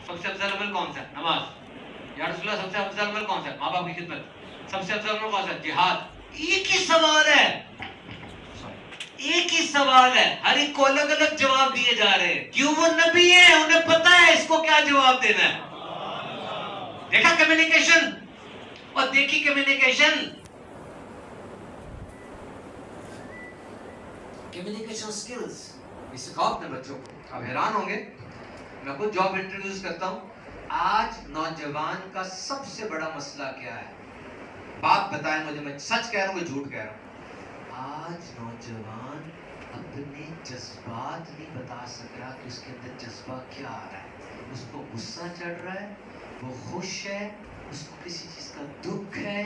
سب سے افضل عمل کون سا ہے؟ نماز. یا رسول اللہ سب سے افضل عمل کون سا ہے؟ ماں باپ کی خدمت. سب سے افضل عمل کون سا ہے؟ جہاد. ایک ہی سوال ہے, ایک ہی سوال ہے, ہر ایک کو الگ الگ جواب دیے جا رہے ہیں. کیوں؟ وہ نبی ہیں, انہیں پتا ہے اس کو کیا جواب دینا ہے. دیکھا کمیونیکیشن, اور دیکھی کمیونیکیشن سکلز سکھاؤ اپنے بچوں کو. آپ حیران ہوں گے, میں خود جاب انٹروڈیوس کرتا ہوں. آج نوجوان کا سب سے بڑا مسئلہ کیا ہے؟ باپ بتائیں مجھے, میں سچ کہہ رہا ہوں کہ جھوٹ کہہ رہا ہوں. آج نوجوان اپنے جذبات نہیں بتا سک رہا کہ اس کے اندر جذبہ کیا آ رہا ہے. اس کو غصہ چڑھ رہا ہے, وہ خوش ہے, اس کو کسی چیز کا دکھ ہے,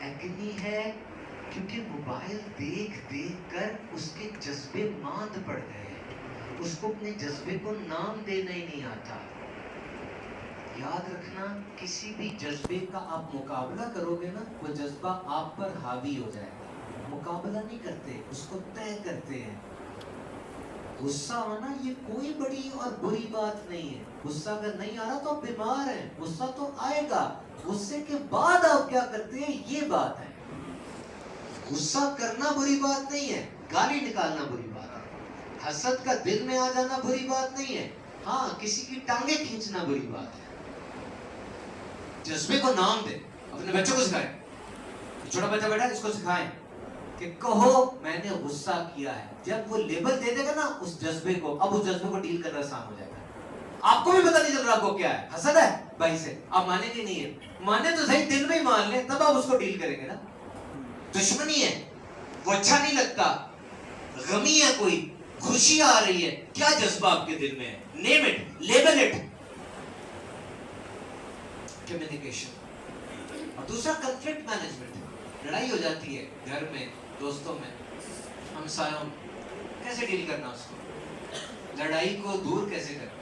ایگنی ہے, کیونکہ موبائل دیکھ دیکھ کر اس کے جذبے ماند پڑ گئے ہیں. اس کو اپنے جذبے کو نام دینا ہی نہیں آتا. یاد رکھنا, کسی بھی جذبے کا آپ مقابلہ کرو گے نا, وہ جذبہ آپ پر حاوی ہو جائے گا. مقابلہ نہیں کرتے, اس کو طے کرتے ہیں. غصہ آنا یہ کوئی بڑی اور بری بات نہیں ہے. غصہ اگر نہیں آ رہا تو آپ بیمار ہیں, غصہ تو آئے گا. غصے کے بعد آپ کیا کرتے ہیں, یہ بات ہے. غصہ کرنا بری بات نہیں ہے, گالی نکالنا بری بات ہے. حسد کا دل میں آ جانا بری بات نہیں ہے. ہاں, کسی کی ٹانگیں کھینچنا بری بات ہے. جذبے کو نام دے. اپنے بچوں کو سکھائیں, چھوٹا بچہ بیٹھا اس کو سکھائیں کہ کہو میں نے غصہ کیا ہے. جب وہ لیبل دے دے گا نا اس جذبے کو, اب اس جذبے کو ڈیل کرنا آسان ہو جائے گا. آپ کو بھی پتہ نہیں چل رہا آپ کو کیا ہے, حسد ہے بھائی سے, آپ مانیں گے نہیں ہے. مانے تو صحیح, دل میں ہی مان لیں, تب آپ اس کو ڈیل کریں گے نا. دشمنی ہے, وہ اچھا نہیں لگتا. غمی ہے, کوئی خوشی آ رہی ہے, کیا جذبہ آپ کے دل میں ہے, name it, label it. Communication. اور دوسرا کنفلکٹ مینجمنٹ. لڑائی ہو جاتی ہے گھر میں, دوستوں میں, ہمسایوں میں, کیسے ڈیل کرنا اس کو, لڑائی کو دور کیسے کرنا.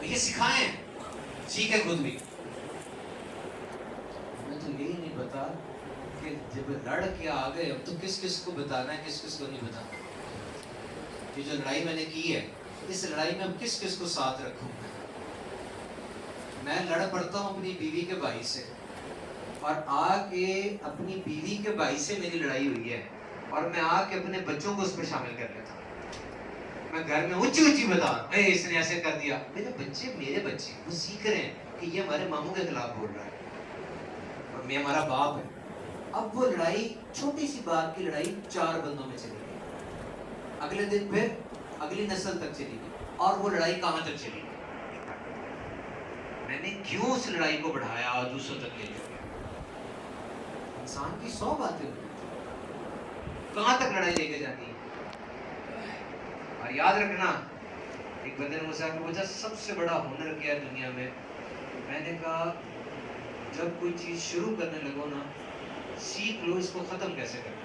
یہ سکھائیں, سیکھیں خود بھی. ہمیں تو یہی نہیں پتا کہ جب لڑ کے آ گئے تو کس کس کو بتانا ہے, کس کس کو نہیں بتانا. یہ جو لڑائی میں نے کی ہے, اس لڑائی میں اب کس کس کو ساتھ رکھوں. میں لڑ پڑتا ہوں اپنی بیوی کے بھائی سے, اور آ کے اپنی بیوی کے بھائی سے میری لڑائی ہوئی ہے, اور میں آ کے اپنے بچوں کو اس پہ شامل کر لیتا ہوں. میں گھر میں اونچی اونچی بتا, اے اس نے ایسے کر دیا. میرے بچے وہ سیکھ رہے ہیں کہ یہ ہمارے ماموں کے خلاف بول رہا ہے, اور میں ہمارا باپ ہے. اب وہ لڑائی, چھوٹی سی بات کی لڑائی 4 بندوں میں چلی گئی. اگلے دن پھر اگلی نسل تک چلی گئی, اور وہ لڑائی کہاں تک چلی گئی. میں نے کیوں اس لڑائی کو بڑھایا اور دوسروں تک لے گیا. انسان کی 100 باتیں ہوتی ہیں, کہاں تک لڑائی لے کے جانی ہے. اور یاد رکھنا, ایک بندے نے مجھ سے پوچھا سب سے بڑا ہنر کیا ہے دنیا میں. میں نے کہا جب کوئی چیز شروع کرنے لگو نا, سیکھ لو اس کو ختم کیسے کرنا.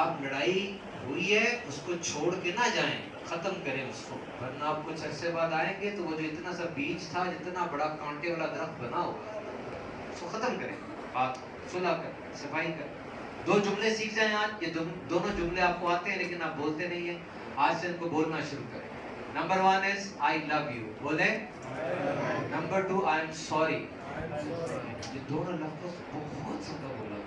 آپ لڑائی ہوئی ہے اس کو چھوڑ کے نہ جائیں, ختم کریں اس کو, ورنہ آپ کچھ عرصے بعد آئیں گے تو وہ جو اتنا سا بیج تھا, جتنا بڑا کانٹے والا درخت بنا ہوگا, اس کو ختم کریں. بات صلح کر, صفائی کر. 2 جملے سیکھ جائیں آج. یہ دونوں جملے آپ کو آتے ہیں لیکن آپ بولتے نہیں ہیں. آج سے ان کو بولنا شروع کریں. Number 1 is I love you. بولیں. Number 2 I am sorry. یہ دونوں لفظ بہت زیادہ بولا,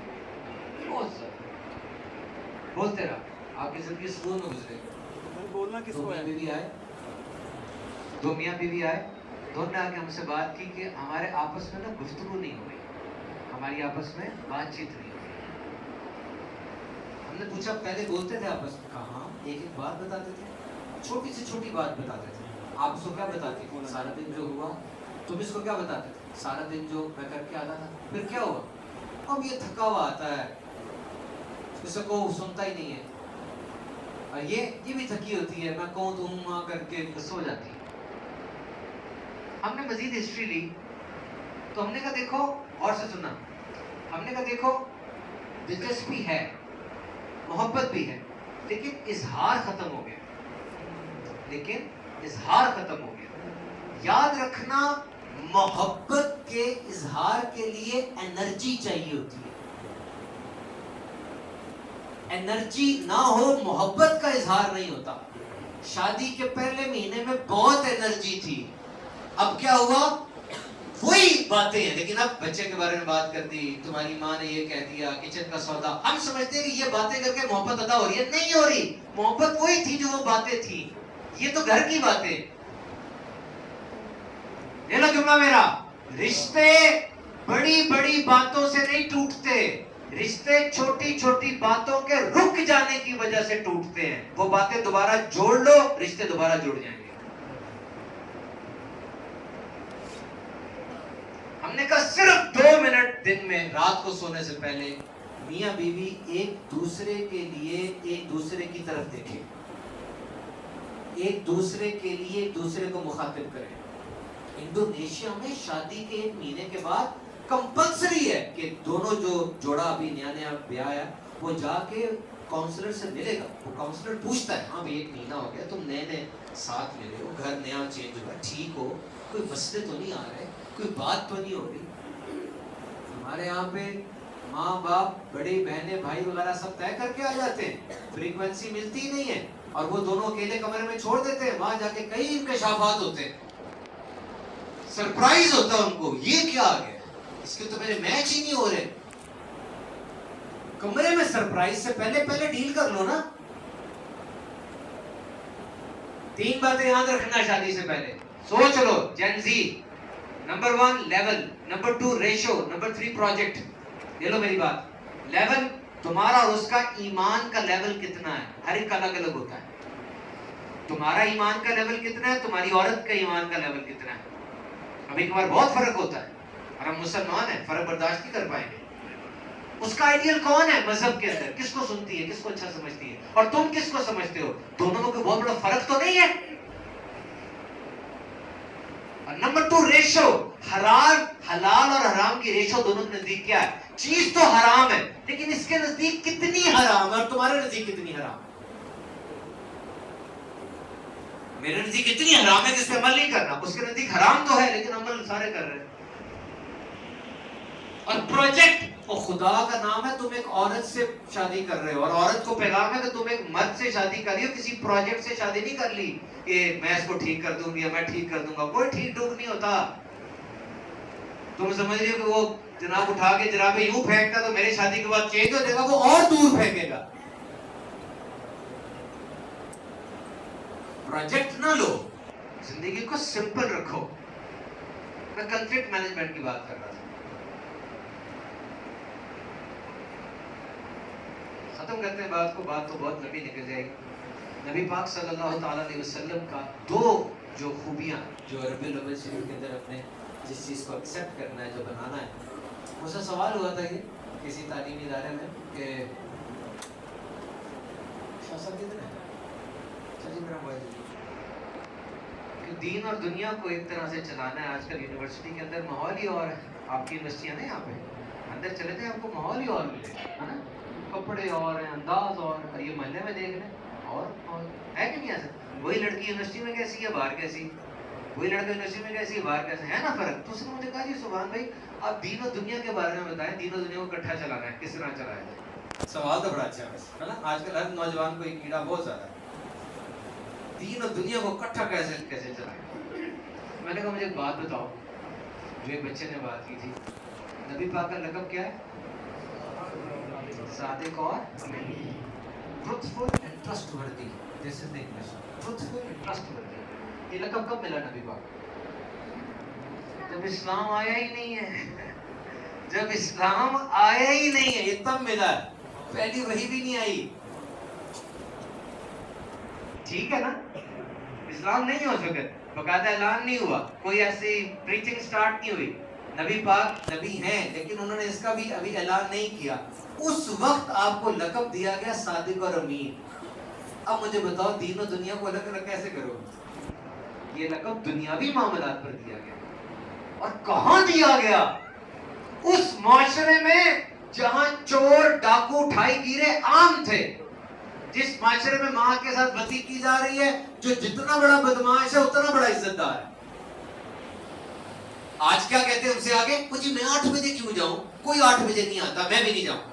بہت زیادہ بولتے رہا, آپ کی زندگی سکون میں گزرے گی. بولنا کس کو ہے. 2 میاں بیوی آئے, دونوں نے آ کے ہم سے بات کی کہ ہمارے آپس میں نا گفتگو نہیں ہوئی, ہماری آپس میں بات چیت نہیں ہوئی. ہم نے پوچھا پہلے بولتے تھے آپس میں, کہاں ایک ایک بات بتاتے تھے, چھوٹی سے چھوٹی بات بتاتے تھے. آپ اس کو کیا بتاتے تھے, سارا دن جو ہوا. تم اس کو کیا بتاتے تھے, سارا دن جو میں کر کے آتا تھا. پھر کیا ہوا, اب یہ تھکا ہوا آتا ہے, کسی کو سنتا ہی نہیں ہے. اور یہ بھی تھکی ہوتی ہے, میں کہوں تو ماں کر کے سو جاتی ہے. ہم نے مزید ہسٹری لی تو ہم نے کہا دیکھو, اور سے سننا, ہم نے کہا دیکھو دلچسپی ہے, محبت بھی ہے, لیکن اظہار ختم ہو گیا. یاد رکھنا, محبت کے اظہار کے لیے انرجی چاہیے ہوتی ہے. انرجی نہ ہو محبت کا اظہار نہیں ہوتا. شادی کے پہلے مہینے میں بہت انرجی تھی, اب کیا ہوا, وہی باتیں ہیں, لیکن اب بچے کے بارے میں بات کر دی, تمہاری ماں نے یہ کہہ دیا, کچن کا سودا. ہم سمجھتے ہیں کہ یہ باتیں کر کے محبت ادا ہو رہی ہے, نہیں ہو رہی. محبت وہی تھی جو وہ باتیں تھی, یہ تو گھر کی باتیں. یہ لو جملہ میرا, رشتے بڑی بڑی باتوں سے نہیں ٹوٹتے, رشتے چھوٹی چھوٹی باتوں کے رک جانے کی وجہ سے ٹوٹتے ہیں. وہ باتیں دوبارہ جوڑ لو, رشتے دوبارہ جڑ جائیں گے. ہم نے کہا صرف 2 منٹ دن میں رات کو سونے سے پہلے میاں بیوی ایک دوسرے کے لیے ایک دوسرے کی طرف دیکھیں, ایک دوسرے کے لیے ایک دوسرے کو مخاطب کریں. انڈونیشیا میں شادی کے 1 مہینے کے بعد کمپلسری ہے کہ دونوں جو جوڑا ابھی نیا نیا بیاہ ہے وہ جا کے کاؤنسلر سے ملے گا. وہ کاؤنسلر پوچھتا ہے, ہاں بھائی 1 مہینہ ہو گیا, تم نئے نئے ساتھ ملے ہو, گھر نیا چینج ہوا, ٹھیک ہو, کوئی مسئلے تو نہیں آ رہے, کوئی بات تو نہیں ہو رہی. ہمارے یہاں پہ ماں باپ بڑی بہنیں بھائی وغیرہ سب طے کر کے آ جاتے ہیں, فریکوینسی ملتی ہی نہیں ہے, اور وہ دونوں اکیلے کمرے میں چھوڑ دیتے ہیں. وہاں جا کے کئی انکشافات ہوتے ہیں, سرپرائز ہوتا ہے ان کو, یہ کیا آ گیا, اس کے تو میرے میچ ہی نہیں ہو رہے. کمرے میں سرپرائز سے پہلے ڈیل کر لو نا. 3 باتیں یاد رکھنا شادی سے پہلے, سوچ لو. Gen Z, number 1 level, number 2 ratio, number 3 project. یہ لو میری بات, لیول تمہارا اور اس کا ایمان کا لیول کتنا ہے, ہر ایک الگ الگ ہوتا ہے. تمہارا ایمان کا لیول کتنا ہے, تمہاری عورت کا ایمان کا لیول کتنا ہے. ابھی کبھار بہت فرق ہوتا ہے, اور ہم مسلمان ہیں, فرق برداشت نہیں کر پائیں گے. اس کا آئیڈیل کون ہے مذہب کے اندر, کس کو سنتی ہے, کس کو اچھا سمجھتی ہے, اور تم کس کو سمجھتے ہو, دونوں میں کوئی بہت بڑا فرق تو نہیں ہے. اور نمبر 2 ریشو, حلال اور حرام کی ریشو دونوں کے نزدیک کیا ہے. چیز تو حرام ہے, لیکن اس کے نزدیک کتنی حرام ہے, اور تمہارے نزدیک کتنی حرام ہے. میرے نزدیک اتنی حرام ہے کہ اس پہ عمل نہیں کرنا, اس کے نزدیک حرام تو ہے لیکن عمل سارے کر رہے ہیں. اور پروجیکٹ, وہ خدا کا نام ہے, تم ایک عورت سے شادی کر رہے ہو, اور عورت کو پیغام ہے کہ تم ایک مرد سے شادی کر رہی ہو, کسی پروجیکٹ سے شادی نہیں کر لی کہ میں اس کو ٹھیک کر دوں گی یا میں ٹھیک کر دوں گا. کوئی ٹھیک ٹھوک نہیں ہوتا. تم سمجھ رہی ہو کہ وہ جناب اٹھا کے جناب یوں پھینکتا تو میری شادی کے بعد چینج ہو جائے گا, وہ اور دور پھینکے گا. پروجیکٹ نہ لو, زندگی کو سمپل رکھو. میں کنفلکٹ مینجمنٹ کی بات کر رہا تھا. ختم کرتے ہیں بات کو, بات تو بہت لمبی نکل جائے گی. نبی پاک صلی اللہ تعالیٰ علیہ وسلم کا 2 جو خوبیاں جو ربیع الاول شریف کے اندر اپنے جس چیز کو ایکسیپٹ کرنا ہے, جو بنانا ہے, مجھ سے سوال ہوا تھا کہ کسی تعلیمی ادارے میں کہ شاہ صاحب کتنے ہیں, جی میرا موبائل, کہ دین اور دنیا کو ایک طرح سے چلانا ہے. آج کل یونیورسٹی کے اندر ماحول ہی اور ہے. آپ کی یونیورسٹیاں نہیں, یہاں پہ اندر چلے تھے آپ کو ماحول ہی اور ملے ہے نا, کپڑے اور ہیں, انداز اور یہ محلے میں دیکھ لیں اور ہے کہ نہیں ایسا. وہی لڑکی یونیورسٹی میں کیسی ہے, باہر کیسی, وہی لڑکا یونیورسٹی میں کیسی ہے, باہر کیسے, ہے نا فرق. تو اس نے مجھے کہا جی سبحان بھائی آپ دین و دنیا کے بارے میں بتائیں, دین و دنیا کو اکٹھا چلانا ہے, کس طرح چلایا جائے. سوال تو بڑا اچھا ہے نا. آج کل ہر نوجوان کو یہ کیڑا بہت زیادہ ہے, دین و دنیا کو اکٹھا کیسے چلائیں. میں نے کہا مجھے ایک بات بتاؤ, جو ایک بچے نے بات کی تھی, نبی پاک کا لقب کیا ہے, صادق اور truthful and trustworthy. This is the English. Truthful and trustworthy. یہ لقب کب ملا نبی پاک, جب اسلام آیا ہی نہیں ہے. جب اسلام آیا ہی نہیں ہے یہ تب ملا ہے, پہلی وحی بھی نہیں آئی. ٹھیک ہے نا, اسلام نہیں ہو سکے, باقاعدہ اعلان نہیں ہوا, کوئی ایسی پریچنگ سٹارٹ نہیں ہوئی. نبی پاک نبی ہیں لیکن انہوں نے اس کا بھی ابھی اعلان نہیں کیا. اس وقت آپ کو لقب دیا گیا صادق اور امین. اب مجھے بتاؤ دین و دنیا کو الگ الگ کیسے کرو. یہ لقب دنیاوی معاملات پر دیا گیا, اور کہاں دیا گیا, اس معاشرے میں جہاں چور ڈاکو ٹھائی گیرے عام تھے, جس معاشرے میں ماں کے ساتھ بدی کی جا رہی ہے, جو جتنا بڑا بدماش ہے اتنا بڑا عزت دار ہے. آج کیا کہتے ہیں ہم سے آگے, مجھے میں 8 بجے کیوں جاؤں, کوئی 8 بجے نہیں آتا, میں بھی نہیں جاؤں.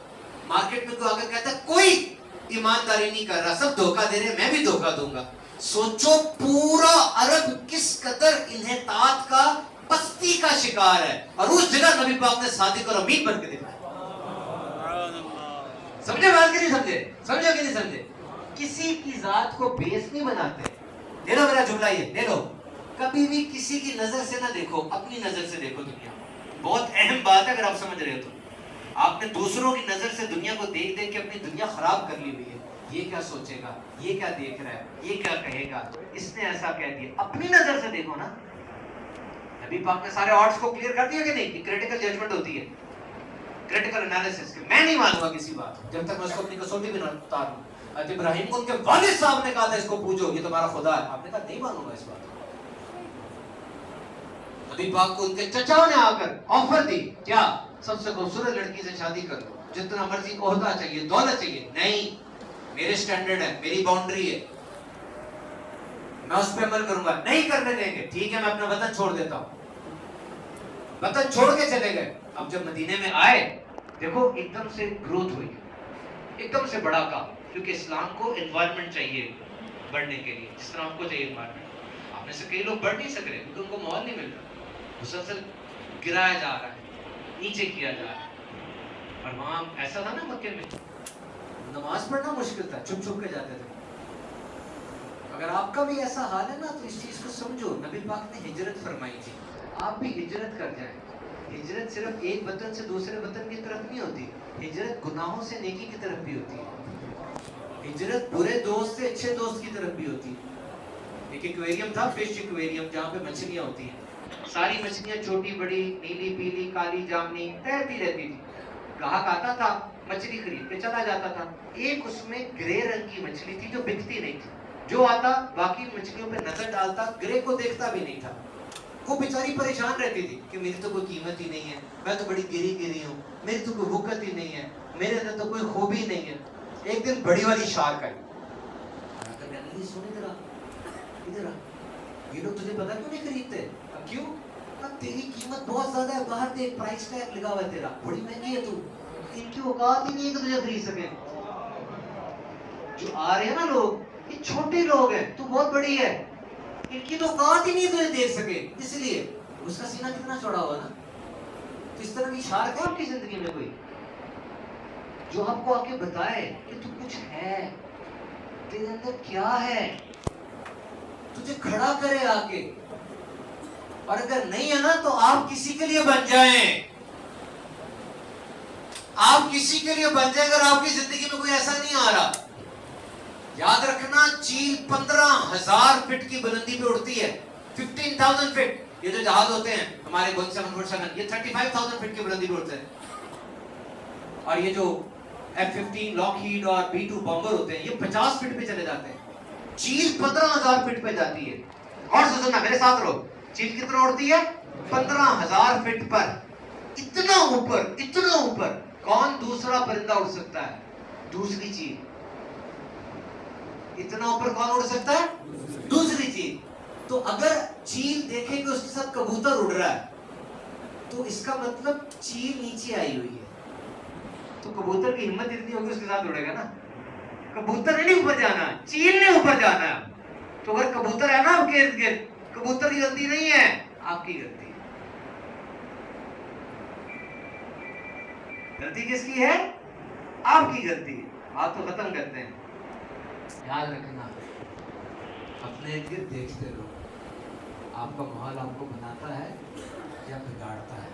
مارکیٹ میں کوئی آگے کہتا ہے کوئی ایمانداری نہیں کر رہا, سب دھوکہ دے رہے ہیں, میں بھی دھوکہ دوں گا. سوچو پورا عرب کس قدر انحطاط کا، پستی کا شکار ہے، اور اس جگہ نبی پاک نے صادق اور امین بن کے دکھایا. سمجھے بات کہ نہیں سمجھے؟ سمجھے کہ نہیں سمجھے؟ کسی کی ذات کو بیس نہیں بناتے. لے لو میرا جملہ، یہ لے لو، کبھی بھی کسی کی نظر سے نہ دیکھو، اپنی نظر سے دیکھو دنیا. بہت اہم بات ہے اگر آپ سمجھ رہے ہو تو. آپ نے دوسروں کی نظر سے دنیا کو دیکھ دیکھ کے اپنی دنیا خراب کر لی ہوئی ہے. یہ کیا سوچے گا، یہ کیا دیکھ رہا ہے، یہ کیا کہے گا، اس نے ایسا کہہ دیا. اپنی نظر سے دیکھو نا. نبی پاک نے سارے آرٹس کو کلیئر کر دیا کہ نہیں، کہ کریٹیکل ججمنٹ ہوتی ہے، کریٹیکل انالیسس. میں نہیں مانوں گا کسی بات جب تک میں اس کو اپنی کسوٹی میں نہ اتاروں. حضرت ابراہیم کو ان کے والد صاحب نے کہا تھا اس کو پوچھو یہ تمہارا خدا ہے، آپ نے کہا نہیں مانوں گا اس بات. نبی پاک کو ان کے چچاؤں نے آ کر آفر دی، کیا سب سے خوبصورت لڑکی سے شادی کر لو، جتنا مرضی عہدہ چاہیے، دولت چاہیے. نہیں، میرے سٹینڈرڈ ہے، میری باؤنڈری ہے، میں اس پہ عمل کروں گا. نہیں کرنے دیں گے، ٹھیک ہے میں اپنا وطن چھوڑ دیتا ہوں. وطن چھوڑ کے چلے گئے. اب جب مدینے میں آئے، دیکھو ایک دم سے گروتھ ہوئی، ایک دم سے بڑا کام، کیونکہ اسلام کو انوائرمنٹ چاہیے بڑھنے کے لیے، جس طرح آپ کو چاہیے انوائرمنٹ. آپ میں سے کئی لوگ بڑھ نہیں سک رہے کیونکہ ان کو ماحول نہیں مل رہا، مسلسل گرایا جا رہا ہے، نیچے کیا جا رہا ہے. اور وہاں ایسا تھا نا مکے میں، نماز پڑھنا مشکل تھا، چھپ چھپ کے جاتے تھے. اگر آپ کا بھی ایسا حال ہے نا تو اس چیز کو سمجھو، نبی پاک نے ہجرت فرمائی تھی، آپ بھی ہجرت کر جائیں. ہجرت صرف ایک وطن سے دوسرے وطن کی طرف نہیں ہوتی، ہجرت گناہوں سے نیکی کی طرف بھی ہوتی ہے. ہجرت برے دوست سے اچھے دوست کی طرف بھی ہوتی ہے. ایک ایکویریم تھا، فش ایکویریم، جہاں پہ مچھلیاں ہوتی ہیں. ساری مچھلیاں چھوٹی بڑی، نیلی پیلی کالی جامنی تیرتی رہتی تھی. گاہک آتا تھا، مچھلی خرید کے چلا جاتا تھا. ایک اس میں گرے رنگ کی مچھلی تھی جو بکتی نہیں تھی. جو آتا باقی مچھلیوں پہ نظر ڈالتا، گرے کو دیکھتا بھی نہیں تھا. وہ بیچاری پریشان رہتی تھی کہ میری تو کوئی قیمت ہی نہیں ہے، میں تو بڑی گری گری ہوں، میری تو کوئی وقت ہی نہیں ہے، میرے اندر تو کوئی خوبی نہیں ہے. ایک دن بڑی والی شارک آئی، سن ادھر آ، یہ لوگ تجھے پتا کیوں نہیں خریدتے؟ کیوں؟ تیری قیمت بہت زیادہ ہے، باہر دیکھ پرائس ٹیگ لگا ہوا ہے تیرا، بڑی مہنگی ہے، تو ان کی اوقات ہی نہیں ہے کہ تجھے خرید سکے. جو آ رہے ہیں نا لوگ، یہ چھوٹے لوگ ہیں، تو بہت بڑی ہے، ان کی تو اوقات ہی نہیں تجھے دیکھ سکے. اس لیے اس کا سینہ کتنا چوڑا ہوا نا. تو اس طرح کی شارک ہے آپ کی زندگی میں کوئی جو آپ کو آ کے بتائے کہ تو کچھ ہے، تیرے اندر کیا ہے، تجھے کھڑا کرے آ کے. اور اگر نہیں ہے نا تو آپ کسی کے لیے بن جائیں، آپ کسی کے لیے بن جائیں. اگر آپ کی زندگی میں کوئی ایسا نہیں آ رہا، یاد رکھنا چیل 15,000 فٹ کی بلندی پہ اڑتی ہے. 15,000 فٹ. یہ جو جہاز ہوتے ہیں ہمارے بوئنگ 747، یہ 35,000 فٹ کی بلندی پہ اڑتے ہیں. اور یہ جو F-15 لاک ہیڈ اور B-2 بامبر ہوتے ہیں، یہ 50 فٹ پہ چلے جاتے ہیں. چیل 15,000 فٹ پہ جاتی ہے. اور سننا، میرے ساتھ رہو. چیل کتنا اڑتی ہے؟ 15,000 فٹ پر. اتنا اوپر، اتنا اوپر کون دوسرا پرندہ اڑ سکتا ہے؟ دوسری چیل. اتنا اوپر کون اڑ سکتا ہے؟ دوسری چیل. تو اگر چیل دیکھے کہ اس کے ساتھ کبوتر اڑ رہا ہے تو اس کا مطلب چیل نیچے آئی ہوئی ہے. تو کبوتر کی ہمت اتنی ہوگی اس کے ساتھ اڑے گا نا. کبوتر نے نہیں اوپر جانا، چیل نے اوپر جانا ہے. تو اگر کبوتر ہے نا آپ کے ارد گرد، کبوتر کی غلطی نہیں ہے، آپ کی غلطی ہے. غلطی کس کی ہے؟ آپ کی غلطی ہے. آپ تو ختم کرتے ہیں. یاد رکھنا، اپنے ارد گرد دیکھتے رہو، آپ کا ماحول آپ کو بناتا ہے یا بگاڑتا ہے.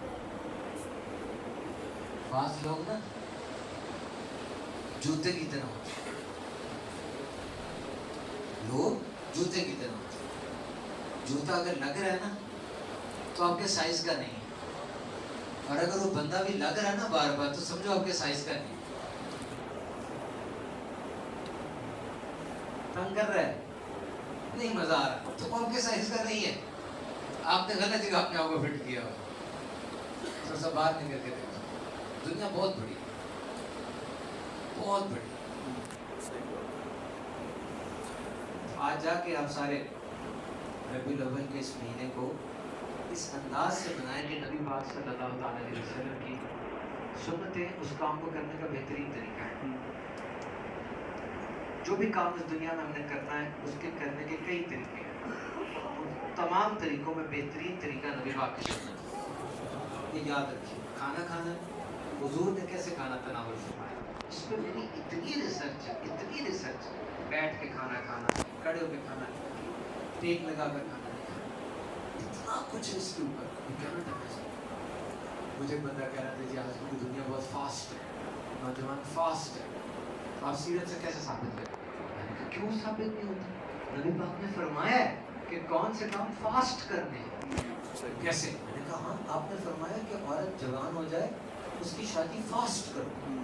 بعض لوگ نا جوتے کی طرح ہوتے ہیں، لوگ جوتے کی طرح ہوتے ہیں. جوتا اگر لگ رہا ہے نا تو آپ کے سائز کا نہیں ہے، اور اگر وہ بندہ بھی لگ رہا ہے نا بار بار تو سمجھو آپ کے سائز کا نہیں. تنگ کر رہا ہے، نہیں مزہ آ رہا تو آپ کے سائز کا نہیں ہے. آپ نے غلط جگہ اپنے آپ کو فٹ کیا ہو. تھوڑا سا باہر نکل کے دیکھو، دنیا بہت بڑی، بہت بڑی. آج جا کے آپ سارے ربیع الاول کے اس مہینے کو اس انداز سے بنائیں کہ نبی پاک صلی اللہ تعالی علیہ وسلم کی سنتیں اس کام کو کرنے کا بہترین طریقہ ہے. جو بھی کام اس دنیا میں ہم نے کرنا ہے اس کے کرنے کے کئی طریقے ہیں. ان تمام طریقوں میں بہترین طریقہ نبی پاک کی سنت. یہ یاد رکھیے. کھانا کھانا حضور نے کیسے کھانا تناول فرمایا, اس پہ میری اتنی ریسرچ ہے. بیٹھ کے کھانا کھانا, کھڑے ہو کے کھانا, ٹیک لگا کر کھانا, اتنا کچھ ہے اس کے اوپر. یہ کہنا چاہتا ہے. مجھے بندہ کہہ رہا تھا جی آج کی دنیا بہت فاسٹ ہے, نوجوان فاسٹ ہے, آپ سیرت سے کیسے ثابت کریں؟ میں نے کہا کیوں ثابت نہیں ہوتا؟ نبی پاک نے فرمایا ہے کہ کون سے کام فاسٹ کرنے ہیں. کیسے؟ میں نے کہا ہاں, آپ نے فرمایا کہ عورت جوان ہو جائے اس کی شادی فاسٹ کرو,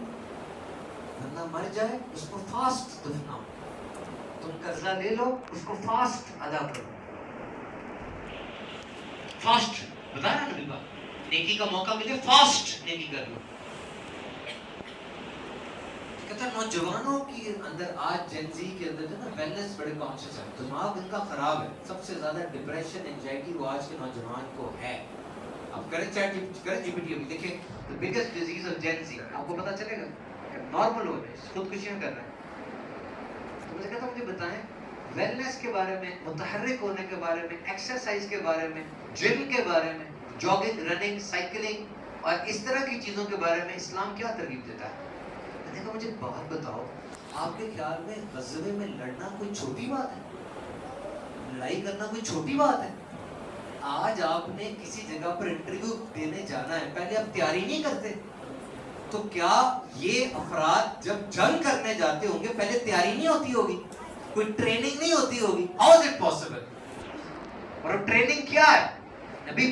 بندہ مر جائے اس کو فاسٹ دفناؤ, تم قرضہ لے لو اس کو فاسٹ ادا کرو. فاسٹ بتایا نبی پاک, نیکی کا موقع ملے فاسٹ نیکی کر لو. کہتا نوجوانوں کی اندر آج جنزی کے اندر جو نا ویلنس بڑے کانشیس ہے, دماغ ان کا خراب ہے. سب سے زیادہ ڈپریشن انزائٹی وہ آج کے نوجوان کو ہے. آپ کریں جی پی ٹی ابھی دیکھیں the biggest disease of Gen Z, آپ کو پتا چلے گا نارمل ہو رہے ہیں, خودکشیاں کر رہے ہیں. تو مجھے کہتا مجھے بتائیں ویلنس کے بارے میں, متحرک ہونے کے بارے میں, ایکسرسائز کے بارے میں, جم کے بارے میں, جاگنگ, رننگ, سائیکلنگ اور اس طرح کی چیزوں کے بارے میں اسلام کیا ترغیب دیتا ہے؟ میں نے کہا مجھے بات بتاؤ, آپ کے خیال میں غزوے میں لڑنا کوئی چھوٹی بات ہے؟ لڑائی کرنا کوئی چھوٹی بات ہے؟ آج آپ نے کسی جگہ پر انٹرویو دینے جانا ہے, پہلے آپ تیاری نہیں کرتے؟ تو کیا یہ افراد جب جنگ کرنے جاتے ہوں گے پہلے تیاری نہیں ہوتی ہوگی, کوئی ٹریننگ نہیں ہوتی ہوگی؟ How is it possible? اور ٹریننگ کیا ہے؟ نبی